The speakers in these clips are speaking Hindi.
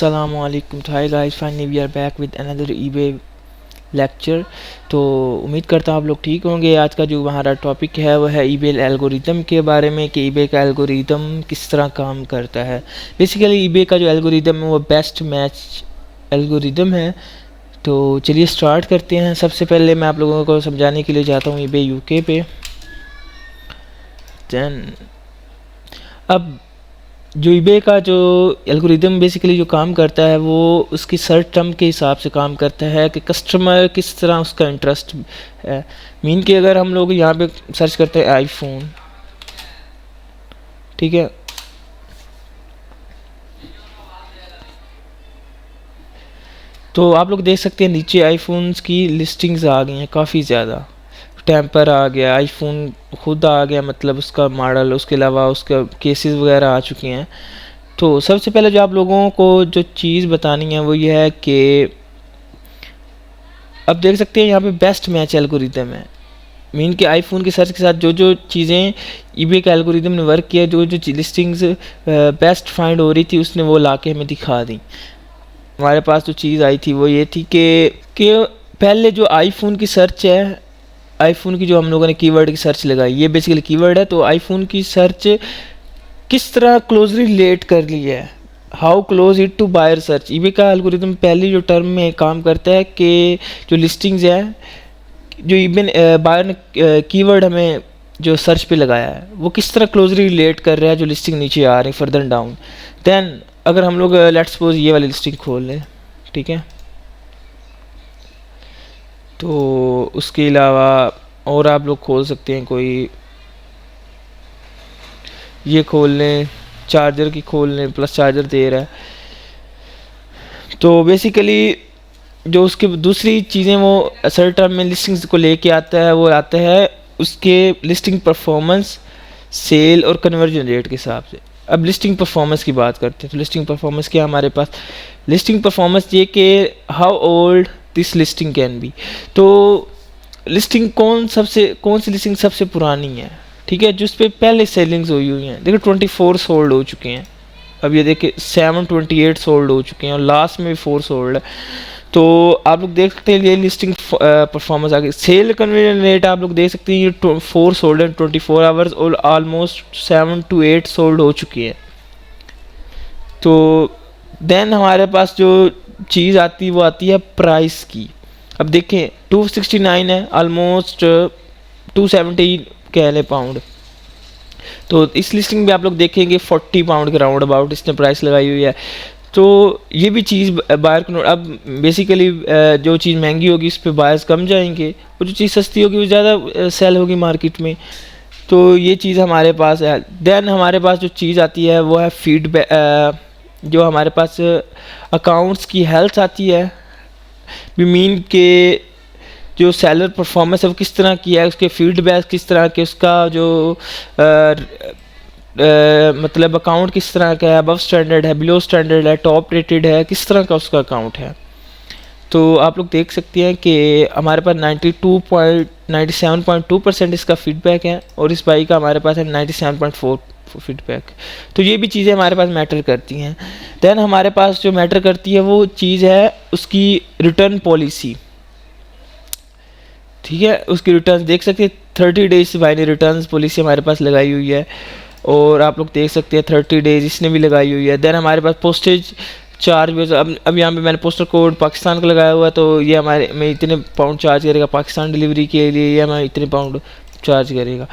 अस्सलामुअलैकुम। तो hi guys, finally we are back with another eBay lecture. तो उम्मीद करता हूँ आप लोग ठीक होंगे। आज का जो हमारा टॉपिक है वो है ईबे एल्गोरिदम के बारे में कि ईबे का एल्गोरिदम किस तरह काम करता है। बेसिकली ईबे का जो एल्गोरिदम है वो बेस्ट मैच एल्गोरिदम है। तो चलिए स्टार्ट करते हैं। सबसे पहले मैं आप लोगों को समझाने के लिए जाता हूँ ईबे यूके पे। देन अब जो ईबे का जो एल्गोरिदम बेसिकली जो काम करता है वो उसकी सर्च टर्म के हिसाब से काम करता है कि कस्टमर किस तरह उसका इंटरेस्ट है। मीन कि अगर हम लोग यहाँ पे सर्च करते हैं आईफोन, ठीक है, तो आप लोग देख सकते हैं नीचे आईफोन्स की लिस्टिंग्स आ गई हैं काफ़ी ज़्यादा। टेम्पर आ गया, आईफोन खुद आ गया, मतलब उसका मॉडल, उसके अलावा उसका केसेस वगैरह आ चुके हैं। तो सबसे पहले जो आप लोगों को जो चीज़ बतानी है वो ये है कि अब देख सकते हैं यहाँ पे बेस्ट मैच एल्गोरिदम है। मीन कि आईफोन के सर्च के साथ जो जो चीज़ें ईबे का एल्गोरिदम ने वर्क किया, जो जो लिस्टिंग्स बेस्ट फाइंड हो रही थी उसने वो ला के हमें दिखा दी। हमारे पास जो चीज़ आई थी वो ये थी कि पहले जो आईफोन की सर्च है, आईफोन की जो हम लोगों ने कीवर्ड की सर्च लगाई, ये बेसिकली कीवर्ड है। तो आईफोन की सर्च किस तरह क्लोजली रिलेट कर ली है, how close it to buyer search. EBay का एल्गोरिदम पहली जो टर्म में काम करता है कि जो लिस्टिंग्स हैं, जो इवन बायर ने कीवर्ड हमें जो सर्च पे लगाया है वो किस तरह क्लोजली रिलेट कर रहा है जो लिस्टिंग नीचे आ रही फर्दर डाउन। देन अगर हम लोग लेट्स सपोज ये वाली लिस्टिंग खोल लें, ठीक है, तो उसके अलावा और आप लोग खोल सकते हैं, कोई ये खोल लें, चार्जर की खोल लें, प्लस चार्जर दे रहा है। तो बेसिकली जो उसके दूसरी चीज़ें वो सर्च टर्म में लिस्टिंग्स को लेके आता है, वो आता है उसके लिस्टिंग परफॉर्मेंस, सेल और कन्वर्जन रेट के हिसाब से। अब लिस्टिंग परफॉर्मेंस की बात करते हैं। तो लिस्टिंग परफॉर्मेंस क्या हमारे पास, लिस्टिंग परफॉर्मेंस ये कि how old this listing can be. तो लिस्टिंग कौन सी लिस्टिंग सबसे पुरानी है, ठीक है, जिस पे पहले सेलिंग्स हुई हैं। देखो 24 सोल्ड हो चुके हैं, अब ये देखिए 728 सोल्ड हो चुके हैं और लास्ट में भी 4 सोल्ड है। तो आप लोग देख सकते हैं ये लिस्टिंग परफॉर्मेंस आ गई। सेल कन्वर्जन रेट आप लोग देख सकते हैं, ये 4 सोल्ड है 24 आवर्स और ऑलमोस्ट 7 to 8 सोल्ड हो चुकी है। तो देन हमारे पास जो चीज़ आती है वो आती है प्राइस की। अब देखें 269 है, ऑलमोस्ट 270 कह लें पाउंड। तो इस लिस्टिंग में आप लोग देखेंगे 40 पाउंड के राउंड अबाउट इसने प्राइस लगाई हुई है। तो ये भी चीज़ बायर को, अब बेसिकली जो चीज़ महंगी होगी उस पर बायर्स कम जाएंगे और जो चीज़ सस्ती होगी वो ज़्यादा सेल होगी मार्केट में। तो ये चीज़ हमारे पास है। देन हमारे पास जो चीज़ आती है वो है फीडबैक, जो हमारे पास अकाउंट्स की हेल्थ आती है। भी मीन के जो सेलर परफॉर्मेंस है वो किस तरह की है, उसके फीडबैक किस तरह के, उसका जो मतलब अकाउंट किस तरह का है, अबव स्टैंडर्ड है, बिलो स्टैंडर्ड है, टॉप रेटेड है, किस तरह का उसका अकाउंट है। तो आप लोग देख सकते हैं कि हमारे पास 97.2% इसका फीडबैक है और इस बाई का हमारे पास है 97.4 फीडबैक। तो ये भी चीज़ें हमारे पास मैटर करती हैं। देन हमारे पास जो मैटर करती है वो चीज़ है उसकी रिटर्न पॉलिसी, ठीक है। उसकी रिटर्न देख सकते हैं 30 डेज बाइनरी रिटर्न पॉलिसी हमारे पास लगाई हुई है और आप लोग देख सकते हैं 30 डेज इसने भी लगाई हुई है। देन हमारे पास पोस्टेज चार्ज भी, अब यहाँ पे मैंने पोस्टल कोड पाकिस्तान का लगाया हुआ है, तो ये हमारे में इतने पाउंड चार्ज करेगा पाकिस्तान डिलीवरी के लिए, ये हमें इतने पाउंड चार्ज करेगा।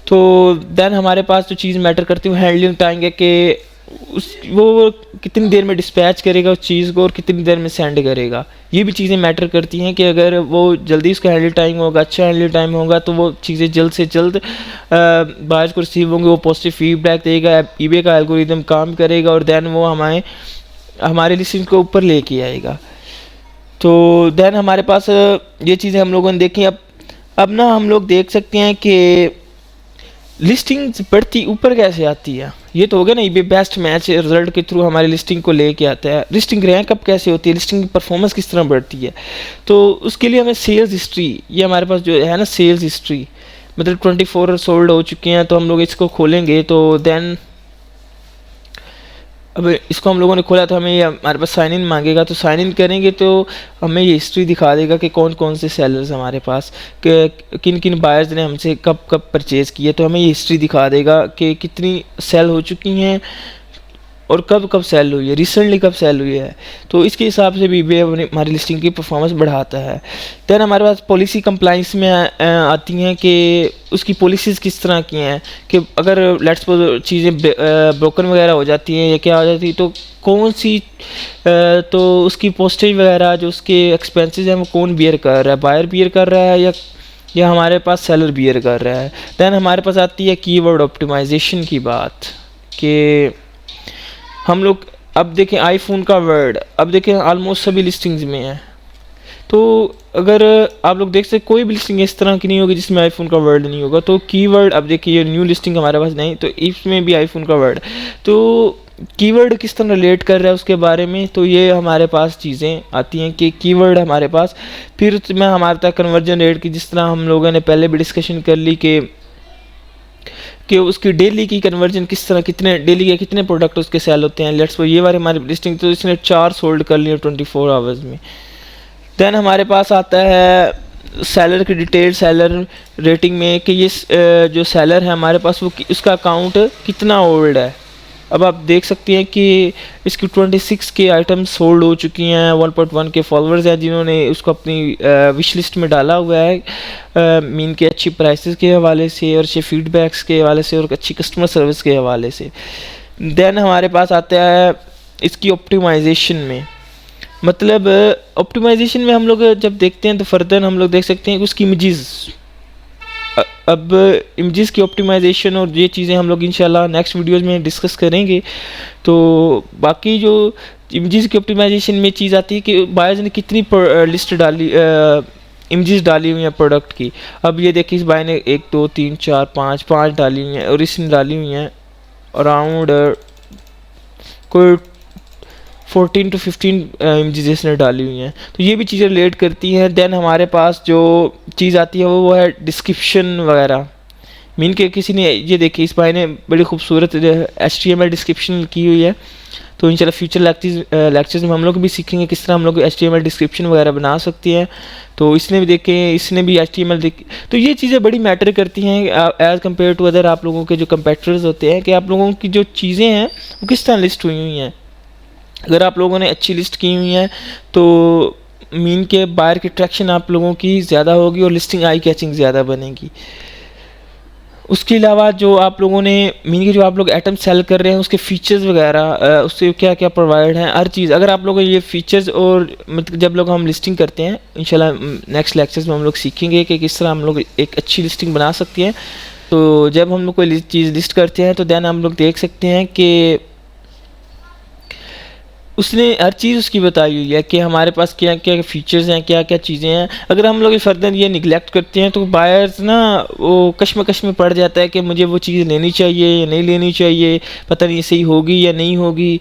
तो देन हमारे पास जो चीज़ मैटर करती है वो हैंडलिंग टाइम है कि वो कितनी देर में डिस्पैच करेगा उस चीज़ को और कितनी देर में सेंड करेगा। ये भी चीज़ें मैटर करती हैं कि अगर वो जल्दी उसका हैंडल टाइम होगा, अच्छा हैंडल टाइम होगा, तो वो चीज़ें जल्द से जल्द बायर्स को रिसीव होंगे, वो पॉजिटिव फीडबैक देगा, ईबे का एल्गोरिदम काम करेगा और देन वो हमारे लिस्टिंग को ऊपर लेके आएगा। तो देन हमारे पास ये चीज़ें हम लोगों ने देखी। अब ना हम लोग देख सकते हैं कि लिस्टिंग बढ़ती ऊपर कैसे आती है। ये तो हो गया ना, ये बेस्ट मैच रिजल्ट के थ्रू हमारी लिस्टिंग को लेके आता है। लिस्टिंग रैंक अप कैसे होती है, लिस्टिंग की परफॉर्मेंस किस तरह बढ़ती है। तो उसके लिए हमें सेल्स हिस्ट्री, ये हमारे पास जो है ना सेल्स हिस्ट्री, मतलब 24 सोल्ड हो चुके हैं, तो हम लोग इसको खोलेंगे तो देन अब इसको हम लोगों ने खोला तो हमें ये हमारे पास साइन इन मांगेगा, तो साइन इन करेंगे तो हमें ये हिस्ट्री दिखा देगा कि कौन कौन से सेलर्स हमारे पास, किन किन बायर्स ने हमसे कब कब परचेज़ किए, तो हमें ये हिस्ट्री दिखा देगा कि कितनी सेल हो चुकी हैं और कब कब सेल हुई है, रिसेंटली कब सेल हुई है। तो इसके हिसाब से भी eBay हमारी लिस्टिंग की परफॉर्मेंस बढ़ाता है। दैन हमारे पास पॉलिसी कंप्लाइंस में आती हैं कि उसकी पॉलिसीज़ किस तरह की हैं, कि अगर लेट्स सपोज चीज़ें ब्रोकन वगैरह हो जाती हैं या क्या हो जाती है, तो कौन सी तो उसकी पोस्टेज वगैरह जो उसके एक्सपेंसेस हैं वो कौन बियर कर रहा है, बायर बियर कर रहा है या हमारे पास सेलर बियर कर रहा है। दैन हमारे पास आती है कीवर्ड ऑप्टिमाइजेशन की बात, कि हम लोग अब देखें आईफोन का वर्ड, अब देखें ऑलमोस्ट सभी लिस्टिंग्स में है। तो अगर आप लोग देख सकते कोई भी लिस्टिंग इस तरह की नहीं होगी जिसमें आईफोन का वर्ड नहीं होगा। तो कीवर्ड, अब देखिए ये न्यू लिस्टिंग हमारे पास नहीं, तो इसमें भी आईफोन का वर्ड, तो कीवर्ड किस तरह रिलेट कर रहा है उसके बारे में, तो ये हमारे पास चीज़ें आती हैं कि कीवर्ड हमारे पास। फिर मैं हमारे तक कन्वर्जन रेट की, जिस तरह हम लोगों ने पहले भी डिस्कशन कर ली कि उसकी डेली की कन्वर्जन किस तरह, कितने डेली के कितने प्रोडक्ट उसके सेल होते हैं। लेट्स ये वाली हमारी लिस्टिंग, तो इसने 4 सोल्ड कर लिए 24 आवर्स में। दैन हमारे पास आता है सेलर की डिटेल, सेलर रेटिंग में, कि ये जो सेलर है हमारे पास वो उसका अकाउंट कितना ओल्ड है। अब आप देख सकते हैं कि इसकी 26 के आइटम्स सोल्ड हो चुकी हैं, 1.1 के फॉलोअर्स हैं जिन्होंने उसको अपनी विश लिस्ट में डाला हुआ है, मीन के अच्छी प्राइसेस के हवाले से और अच्छे फीडबैक्स के हवाले से और अच्छी कस्टमर सर्विस के हवाले से। देन हमारे पास आता है इसकी ऑप्टिमाइजेशन में, मतलब ऑप्टिमाइजेशन में हम लोग जब देखते हैं तो फर्दर हम लोग देख सकते हैं कि उसकी इमेजेस, अब इमेजेस की ऑप्टिमाइजेशन और ये चीज़ें हम लोग इंशाल्लाह नेक्स्ट वीडियोस में डिस्कस करेंगे। तो बाकी जो इमेजेस की ऑप्टिमाइजेशन में चीज़ आती है कि बायर्स ने कितनी लिस्ट डाली, इमेजेस डाली हुई हैं प्रोडक्ट की। अब ये देखिए इस बाय ने 1 2 3 4 5 डाली हुई हैं और इसने डाली हुई हैं अराउंड कोई 14 to 15 इमेजेस ने डाली हुई हैं। तो ये भी चीज़ें रिलेट करती हैं। देन हमारे पास जो चीज़ आती है वो है डिस्क्रिप्शन वगैरह, मीन के किसी ने, ये देखिए इस भाई ने बड़ी खूबसूरत HTML डिस्क्रिप्शन की हुई है। तो इंशाल्लाह फ्यूचर लेक्चर्स में हम लोग भी सीखेंगे किस तरह हम लोग HTML डिस्क्रिप्शन वगैरह बना सकते हैं। तो इसने भी देखें, इसने भी HTML देख, तो ये चीज़ें बड़ी मैटर करती हैं एज़ कम्पेयर टू अदर आप लोगों के जो कंपेटिटर्स होते हैं, कि आप लोगों की जो चीज़ें हैं वो किस तरह लिस्ट हुई हुई हैं। अगर आप लोगों ने अच्छी लिस्ट की हुई है तो मीन के बायर की अट्रैक्शन आप लोगों की ज़्यादा होगी और लिस्टिंग आई कैचिंग ज़्यादा बनेगी। उसके अलावा जो आप लोगों ने मीन के जो आप लोग आइटम सेल कर रहे हैं उसके फीचर्स वगैरह, उससे क्या क्या प्रोवाइड हैं, हर चीज़। अगर आप लोगों ये फीचर्स और मतलब जब लोग हम लिस्टिंग करते हैं इंशाल्लाह नेक्स्ट लेक्चर्स में हम लोग सीखेंगे कि किस तरह हम लोग एक अच्छी लिस्टिंग बना सकते हैं। तो जब हम लोग कोई चीज़ लिस्ट करते हैं तो देन हम लोग देख सकते हैं कि उसने हर चीज़ उसकी बताई हुई है कि हमारे पास क्या क्या फीचर्स हैं, क्या क्या चीज़ें हैं। अगर हम लोग फर्दर ये निगलेक्ट करते हैं तो बायर्स ना वो कश्मकश में पड़ जाता है कि मुझे वो चीज़ लेनी चाहिए या नहीं लेनी चाहिए, पता नहीं सही होगी या नहीं होगी।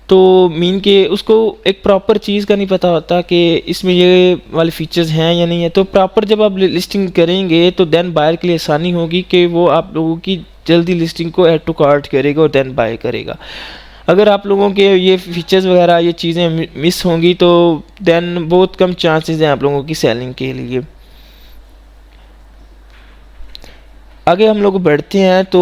तो मीन के उसको एक प्रॉपर चीज़ का नहीं पता होता कि इसमें ये वाले फीचर्स हैं या नहीं है। तो प्रॉपर जब आप लिस्टिंग करेंगे तो देन बायर के लिए आसानी होगी कि वो आप लोगों की जल्दी लिस्टिंग को ऐड टू कार्ट करेगा और देन बाय करेगा। अगर आप लोगों के ये फीचर्स वगैरह ये चीज़ें मिस होंगी तो देन बहुत कम चांसेस हैं आप लोगों की सेलिंग के लिए। आगे हम लोग बढ़ते हैं। तो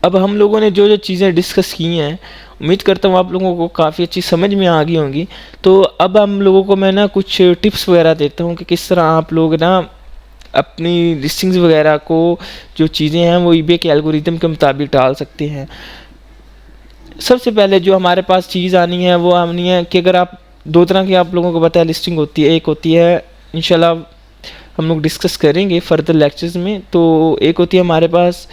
अब हम लोगों ने जो जो चीज़ें डिस्कस की हैं उम्मीद करता हूँ आप लोगों को काफ़ी अच्छी समझ में आ गई होंगी। तो अब हम लोगों को मैं ना कुछ टिप्स वगैरह देता हूँ कि किस तरह आप लोग ना अपनी लिस्टिंग्स वगैरह को जो चीज़ें हैं वो eBay के एल्गोरिथम के मुताबिक डाल सकते हैं। सबसे पहले जो हमारे पास चीज़ आनी है वो आनी है कि अगर आप दो तरह की आप लोगों को पता है लिस्टिंग होती है। एक होती है इंशाल्लाह हम लोग डिस्कस करेंगे फर्दर लेक्चर्स में। तो एक होती है हमारे पास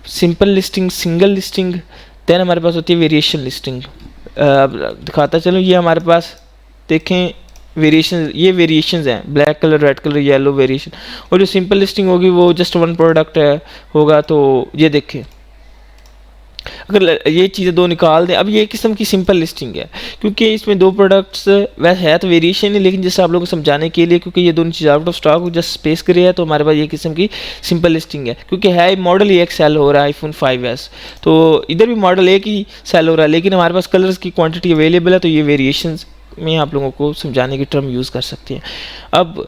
simple listing, single listing. Then हमारे पास होती है वेरिएशन लिस्टिंग। दिखाता चलो, ये हमारे पास देखें वेरिएशन, ये वेरिएशंस हैं, black colour, red colour, yellow variation. और जो सिंपल लिस्टिंग होगी वो जस्ट वन प्रोडक्ट है होगा। तो ये देखें अगर ये चीज़ें दो निकाल दें, अब ये किस्म की सिंपल लिस्टिंग है, क्योंकि इसमें दो प्रोडक्ट्स वैसे है तो वेरिएशन है, लेकिन जैसे आप लोगों को समझाने के लिए, क्योंकि ये दोनों चीज़ out of stock just space करे है, तो हमारे पास ये किस्म की सिंपल लिस्टिंग है, क्योंकि है मॉडल ही एक सेल हो रहा है iPhone 5s, तो इधर भी मॉडल एक ही सेल हो रहा है, लेकिन हमारे पास कलर्स की क्वान्टिटी अवेलेबल है, तो ये वेरिएशन में आप लोगों को समझाने की टर्म यूज़ कर सकते हैं। अब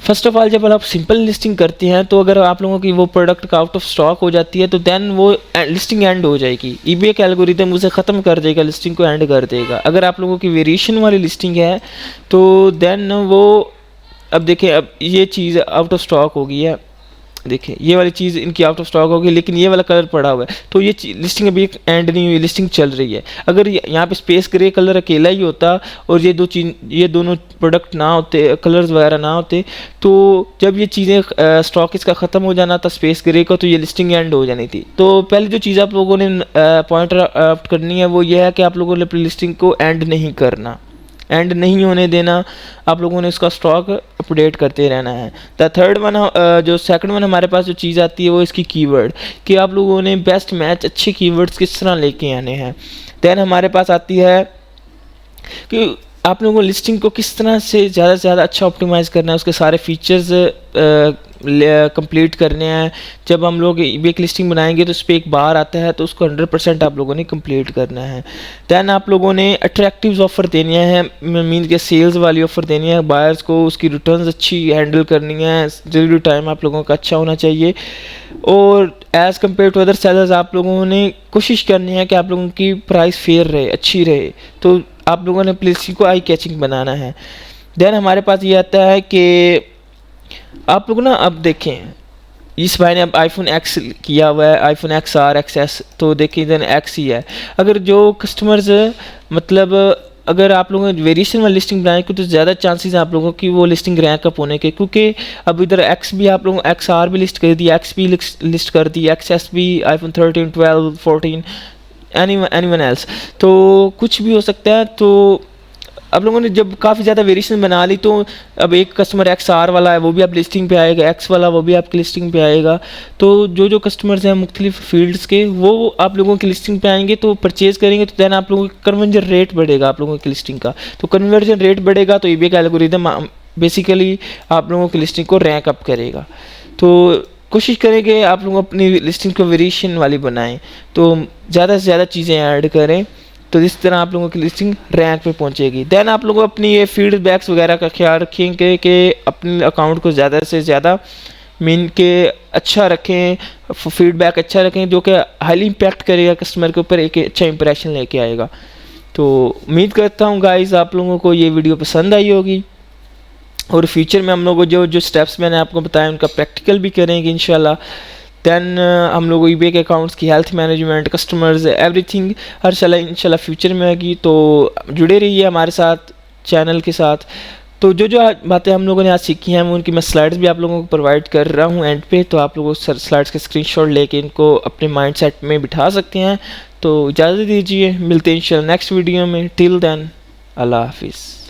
फर्स्ट ऑफ ऑल जब आप सिंपल लिस्टिंग करते हैं, तो अगर आप लोगों की वो प्रोडक्ट का आउट ऑफ स्टॉक हो जाती है, तो देन वो लिस्टिंग एंड हो जाएगी, ईबे का एल्गोरिदम उसे ख़त्म कर देगा, लिस्टिंग को एंड कर देगा। अगर आप लोगों की वेरिएशन वाली लिस्टिंग है, तो देन वो, अब देखिए अब ये चीज़ आउट ऑफ स्टॉक हो गई है, देखिए ये वाली चीज़ इनकी आउट ऑफ स्टॉक होगी, लेकिन ये वाला कलर पड़ा हुआ है, तो ये लिस्टिंग अभी एंड नहीं हुई, लिस्टिंग चल रही है। अगर यहाँ पे स्पेस ग्रे कलर अकेला ही होता और ये दोनों प्रोडक्ट ना होते, कलर्स वगैरह ना होते, तो जब ये चीज़ें स्टॉक इसका ख़त्म हो जाना था स्पेस ग्रे का, तो ये लिस्टिंग एंड हो जानी थी। तो पहले जो चीज़ आप लोगों ने पॉइंट आउट करनी है वो ये है कि आप लोगों ने अपनी लिस्टिंग को एंड नहीं करना, एंड नहीं होने देना, आप लोगों ने इसका स्टॉक अपडेट करते रहना है। द थर्ड वन, जो सेकंड वन हमारे पास जो चीज़ आती है वो इसकी कीवर्ड, कि आप लोगों ने बेस्ट मैच अच्छे कीवर्ड्स किस तरह लेके आने हैं। देन हमारे पास आती है कि आप लोगों को लिस्टिंग को किस तरह से ज़्यादा अच्छा ऑप्टिमाइज़ करना है, उसके सारे फीचर्स कंप्लीट करने हैं। जब हम लोग एक लिस्टिंग बनाएंगे तो उस पर एक बार आता है, तो उसको 100% आप लोगों ने कंप्लीट करना है। दैन आप लोगों ने अट्रैक्टिव ऑफ़र देनी है, मीन के सेल्स वाली ऑफ़र देनी है बायर्स को, उसकी रिटर्न्स अच्छी हैंडल करनी है, डिलीवरी टाइम आप लोगों का अच्छा होना चाहिए, और as compare to other sellers आप लोगों ने कोशिश करनी है कि आप लोगों की प्राइस फेयर रहे, अच्छी रहे, तो आप लोगों ने लिस्टिंग को आई कैचिंग बनाना है। देन हमारे पास ये आता है कि आप लोग ना, अब देखें इस भाई ने अब iPhone X किया हुआ है, iPhone XR XS, तो देखिए देन X ही है। अगर जो कस्टमर्स मतलब अगर आप लोगों ने वेरिएशन वाली लिस्टिंग बनाई तो ज़्यादा चांसेस हैं आप लोगों की वो लिस्टिंग रैंक अप होने के, क्योंकि अब इधर X भी आप लोगों XR भी लिस्ट कर दी, X भी लिस्ट कर दी, XS भी, iPhone 13 12 14 एनीवन एल्स, तो कुछ भी हो सकता है। तो आप लोगों ने जब काफ़ी ज़्यादा वेरिएशन बना ली, तो अब एक कस्टमर XR वाला है वो भी आप लिस्टिंग पे आएगा, X वाला वो भी आपकी लिस्टिंग पे आएगा, तो जो कस्टमर्स हैं मुख्तलिफ फील्ड्स के वो आप लोगों की लिस्टिंग पे आएंगे, तो परचेज़ करेंगे, तो दैन आप लोगों का कन्वर्जन रेट बढ़ेगा आप लोगों की लिस्टिंग का, तो कन्वर्जन रेट बढ़ेगा तो ईबे का एल्गोरिथम बेसिकली आप लोगों की लिस्टिंग को रैंक अप करेगा। तो कोशिश करेंगे आप लोग अपनी लिस्टिंग को वेरिएशन वाली बनाएं, तो ज़्यादा से ज़्यादा चीज़ें ऐड करें, तो इस तरह आप लोगों की लिस्टिंग रैंक पे पहुंचेगी। देन आप लोग अपनी ये फीडबैक्स वगैरह का ख्याल रखेंगे कि अपने अकाउंट को ज़्यादा से ज़्यादा मीन के अच्छा रखें, फीडबैक अच्छा रखें, जो कि हाईली इम्पैक्ट करेगा कस्टमर के ऊपर, एक अच्छा इंप्रेशन लेके आएगा। तो उम्मीद करता हूँ गाइस आप लोगों को ये वीडियो पसंद आई होगी, और फ्यूचर में हम लोग जो स्टेप्स मैंने आपको बताया उनका प्रैक्टिकल भी करेंगे इंशाल्लाह। दैन हम लोग ईबे के अकाउंट्स की हेल्थ मैनेजमेंट, कस्टमर्स, एवरीथिंग हर इंशाल्लाह फ्यूचर में आएगी, तो जुड़े रहिए हमारे साथ चैनल के साथ। तो जो बातें हम लोगों ने आज सीखी हैं उनकी मैं स्लाइड्स भी आप लोगों को प्रोवाइड कर रहा हूँ एंड पे, तो आप लोग स्लाइड्स के स्क्रीनशॉट लेके इनको अपने माइंड सेट में बिठा सकते हैं। तो इजाज़त दीजिए, मिलते हैं इंशाल्लाह नेक्स्ट वीडियो में। टिल देन अल्लाह हाफिज़।